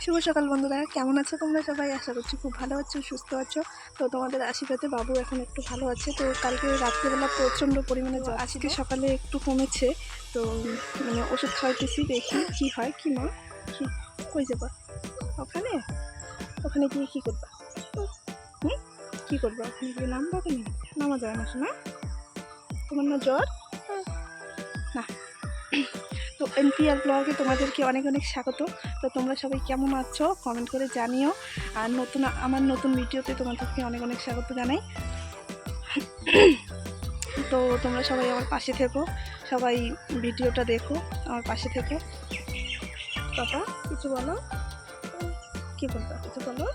শুভ সকাল বন্ধুরা, কেমন আছো তোমরা সবাই? আশা করছি খুব ভালো আছো, সুস্থ আছো। তো তোমাদের আশীর্বাদে বাবু এখন একটু ভালো আছে। তো কালকে রাত্রেবেলা প্রচণ্ড পরিমাণে জ্বর, আজকে সকালে একটু কমেছে। তো মানে ওষুধ খাওয়াতেছি, দেখি কি হয়। কি মা, কি কই যাবা? ওখানে ওখানে গিয়ে কী করবা? হুম, কী করবা? ওখানে গিয়ে নামবা? কেন নামা যায় না শোনা? তোমার না জ্বর? না। তো এনপিআর ব্লগে তোমাদেরকে অনেক অনেক স্বাগত। তো তোমরা সবাই কেমন আছো কমেন্ট করে জানিও। আর আমার নতুন ভিডিওতে তোমাদেরকে অনেক অনেক স্বাগত জানাই। তো তোমরা সবাই আমার পাশে থেকো, সবাই ভিডিওটা দেখো, আমার পাশে থেকো। পাপা কিছু বলো, কী বলবো? কিছু বলো।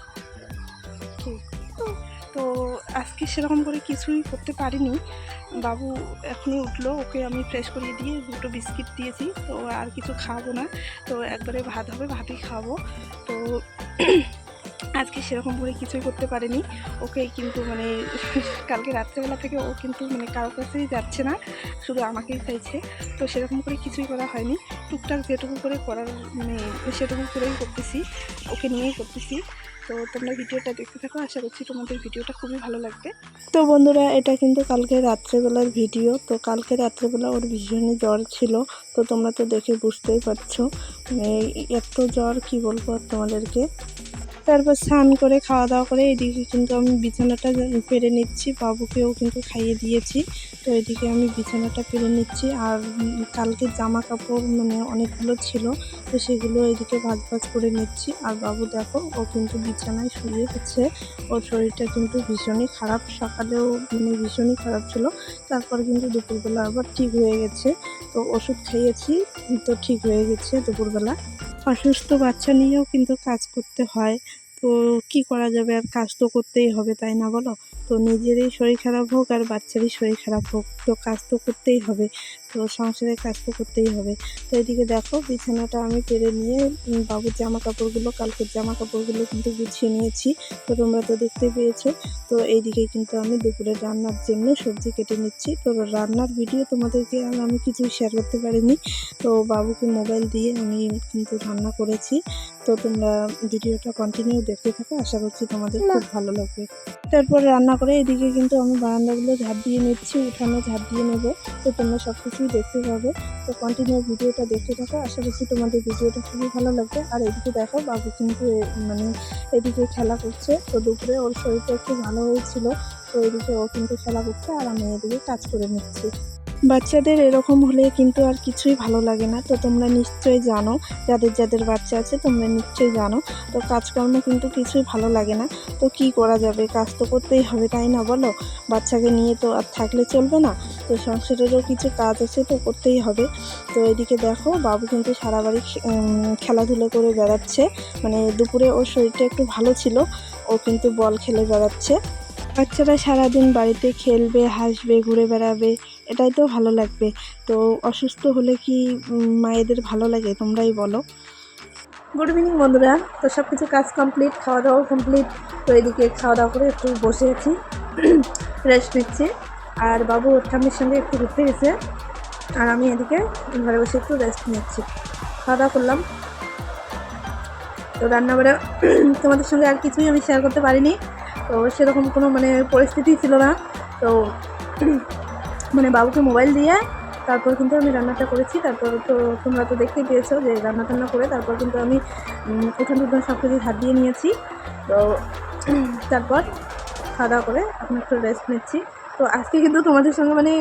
ঠিক। তো আজকে সেরকম করে কিছুই করতে পারিনি। বাবু এখনই উঠলো, ওকে আমি ফ্রেশ করিয়ে দিয়ে দুটো বিস্কিট দিয়েছি। তো আর কিছু খাবো না, তো একবারে ভাত হবে, ভাতই খাবো। তো আজকে সেরকম করে কিছুই করতে পারিনি। ওকে কিন্তু মানে কালকে রাত্রেবেলা থেকে ও কিন্তু মানে কারোর কাছেই যাচ্ছে না, শুধু আমাকেই চাইছে। তো সেরকম করে কিছুই করা হয়নি, টুকটাক যেটুকু করে করার মানে সেটুকু করেই করতেছি, ওকে নিয়েই করতেছি। তো তোমরা ভিডিওটা দেখতে থাকো, আশা করছি তোমাদের ভিডিওটা খুবই ভালো লাগবে। তো বন্ধুরা, এটা কিন্তু কালকে রাত্রেবেলার ভিডিও। তো কালকে রাত্রেবেলা ওর ভীষণই জ্বর ছিল। তো তোমরা তো দেখে বুঝতেই পারছো, মানে এত জ্বর কি বলবো তোমাদেরকে। তারপর স্নান করে খাওয়া দাওয়া করে এদিকে কিন্তু আমি বিছানাটা পেরে নিচ্ছি, বাবুকেও কিন্তু খাইয়ে দিয়েছি। তো এদিকে আমি বিছানাটা পেরে নিচ্ছি। আর কালকে জামা কাপড় মানে অনেকগুলো ছিল, তো সেগুলো এদিকে ভাঁজ ভাঁজ করে নিচ্ছি। আর বাবু দেখো, ও কিন্তু বিছানায় শুয়ে গেছে। ওর শরীরটা কিন্তু ভীষণই খারাপ, সকালেও মানে ভীষণই খারাপ ছিল। তারপর কিন্তু দুপুরবেলা আবার ঠিক হয়ে গেছে। তো ওষুধ খাইয়েছি, তো ঠিক হয়ে গেছে দুপুরবেলা। অসুস্থ বাচ্চা নিয়েও কিন্তু কাজ করতে হয়। তো কি করা যাবে, আর কাজ তো করতেই হবে, তাই না বলো? তো নিজেরই শরীর খারাপ হোক আর বাচ্চারই শরীর খারাপ হোক, তো কাজ তো করতেই হবে। তো সংসারের কাজ তো করতেই হবে। তো এদিকে দেখো, বিছানাটা আমি পেরে নিয়ে বাবুর জামা কাপড়গুলো, কালকের জামা কাপড়গুলো কিন্তু গুছিয়ে নিয়েছি। তো তোমরা তো দেখতে পেয়েছো। তো এইদিকে কিন্তু আমি দুপুরে রান্নার জন্য সবজি কেটে নিচ্ছি। তো রান্নার ভিডিও তোমাদেরকে আর আমি কিছুই শেয়ার করতে পারিনি। তো বাবুকে মোবাইল দিয়ে আমি কিন্তু রান্না করেছি। তো তোমরা ভিডিওটা কন্টিনিউ দেখতে থাকো, আশা করছি তোমাদের খুব ভালো লাগবে। তারপর রান্না করে এদিকে কিন্তু আমি বারান্দাগুলো ঝাড় দিয়ে নিচ্ছি, উঠানে ঝাড় দিয়ে নেবো। তো তোমরা সব কিছুই দেখতে পাবে। তো কন্টিনিউ ভিডিওটা দেখতে থাকো, আশা করছি তোমাদের ভিডিওটা খুবই ভালো লাগবে। আর এদিকে দেখো, বাবু কিন্তু মানে এদিকে খেলা করছে। তো দুপুরে ওর শরীরটা একটু ভালো হয়েছিল, তো এদিকে ও কিন্তু খেলা করছে আর আমি এদিকে কাজ করে নিচ্ছি। বাচ্চাদের এরকম হলে কিন্তু আর কিছুই ভালো লাগে না। তো তোমরা নিশ্চয়ই জানো, যাদের যাদের বাচ্চা আছে তোমরা নিশ্চয়ই জানো। তো কাজকর্ম কিন্তু কিছুই ভালো লাগে না। তো কি করা যাবে, কাজ তো করতেই হবে, তাই না বলো? বাচ্চাকে নিয়ে তো আর থাকলে চলবে না। তো সংসারেরও কিছু কাজ আছে, তো করতেই হবে। তো এদিকে দেখো, বাবু কিন্তু সারা বাড়ি খেলাধুলো করে বেড়াচ্ছে। মানে দুপুরে ওর শরীরটা একটু ভালো ছিল, ও কিন্তু বল খেলে বেড়াচ্ছে। বাচ্চারা সারাদিন বাড়িতে খেলবে, হাসবে, ঘুরে বেড়াবে, এটাই তো ভালো লাগবে। তো অসুস্থ হলে কি মায়েদের ভালো লাগে? তোমরাই বলো। গুড ইভিনিং বন্ধুরা, তো সব কিছু কাজ কমপ্লিট, খাওয়া দাওয়া কমপ্লিট। তো এদিকে খাওয়া দাওয়া করে একটু বসে আছি, রেস্ট নিচ্ছি। আর বাবু ওর ঠাম্মির সঙ্গে একটু ঘুরতে গেছে, আর আমি এদিকে ঘরে বসে একটু রেস্ট নিচ্ছি। খাওয়া দাওয়া করলাম। তো রান্নাবাড়া তোমাদের সঙ্গে আর কিছুই আমি শেয়ার করতে পারিনি। তো সেরকম কোনো মানে পরিস্থিতি ছিল না। তো মানে বাবুকে মোবাইল দিয়ে তারপর কিন্তু আমি রান্নাটা করেছি। তারপর তো তোমরা তো দেখতেই পেয়েছো যে রান্না টান্না করে তারপর কিন্তু আমি উঠান টুঠান সব কিছু ঝাড় দিয়ে নিয়েছি। তো তারপর খাওয়া দাওয়া করে এখন একটু রেস্ট নিচ্ছি। তো আজকে কিন্তু তোমাদের সঙ্গে মানে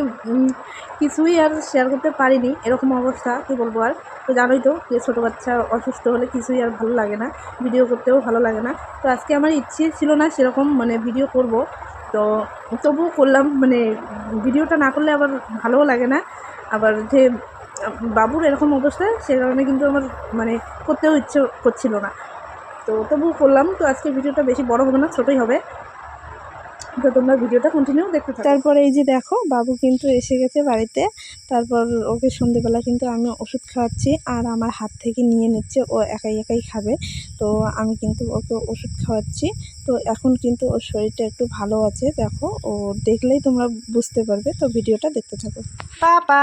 কিছুই আর শেয়ার করতে পারিনি, এরকম অবস্থা, কী বলবো আর। তো জানোই তো যে ছোটো বাচ্চা অসুস্থ হলে কিছুই আর ভালো লাগে না, ভিডিও করতেও ভালো লাগে না। তো আজকে আমার ইচ্ছে ছিল না সেরকম মানে ভিডিও করব। তো তবুও করলাম, মানে ভিডিওটা না করলে আবার ভালোও লাগে না। আবার যে বাবুর এরকম অবস্থা, সে কারণে কিন্তু আমার মানে করতেও ইচ্ছে করছিল না। তো তবুও করলাম। তো আজকে ভিডিওটা বেশি বড় হবে না, ছোটোই হবে। তো তোমরা ভিডিওটা কন্টিনিউ দেখতে থাকো। তারপরে এই যে দেখো, বাবু কিন্তু এসে গেছে বাড়িতে। তারপর ওকে সন্ধ্যেবেলা কিন্তু আমি ওষুধ খাওয়াচ্ছি, আর আমার হাত থেকে নিয়ে নিচ্ছে, ও একাই একাই খাবে। তো আমি কিন্তু ওকে ওষুধ খাওয়াচ্ছি। তো এখন কিন্তু ওর শরীরটা একটু ভালো আছে, দেখো, ও দেখলেই তোমরা বুঝতে পারবে। তো ভিডিওটা দেখতে থাকো। পাপা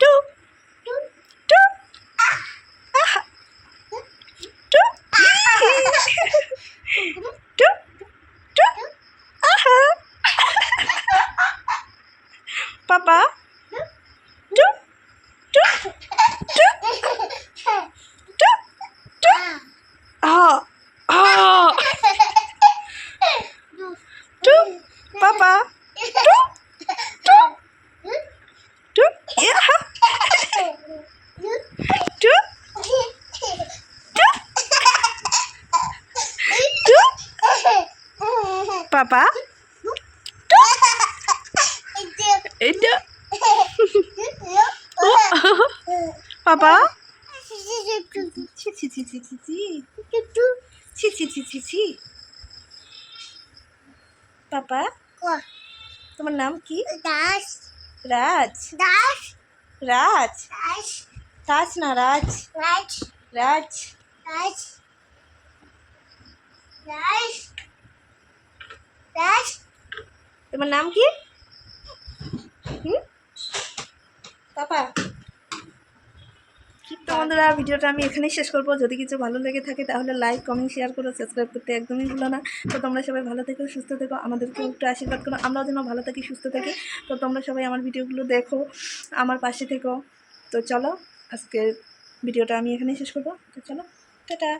টু টু, পাপা এটা পাপা ছি ছি ছি ছি ছি ছি ছি ছি ছি ছি ছি পাপা তোমার নাম কি? রাজ। রাজ রাজ না রাজ। রাজ তোমার নাম কি? পাপা। তো বন্ধুরা, ভিডিওটা আমি এখানেই শেষ করবো। যদি কিছু ভালো লেগে থাকে তাহলে লাইক, কমেন্ট, শেয়ার করো, সাবস্ক্রাইব করতে একদমই ভুলো না। তো তোমরা সবাই ভালো থেকো, সুস্থ থেকো, আমাদেরকে একটু আশীর্বাদ করো, আমরাও যেন ভালো থাকি, সুস্থ থাকি। তো তোমরা সবাই আমার ভিডিওগুলো দেখো, আমার পাশে থেকো। তো চলো, আজকের ভিডিওটা আমি এখানেই শেষ করবো। তো চলো, টাটা।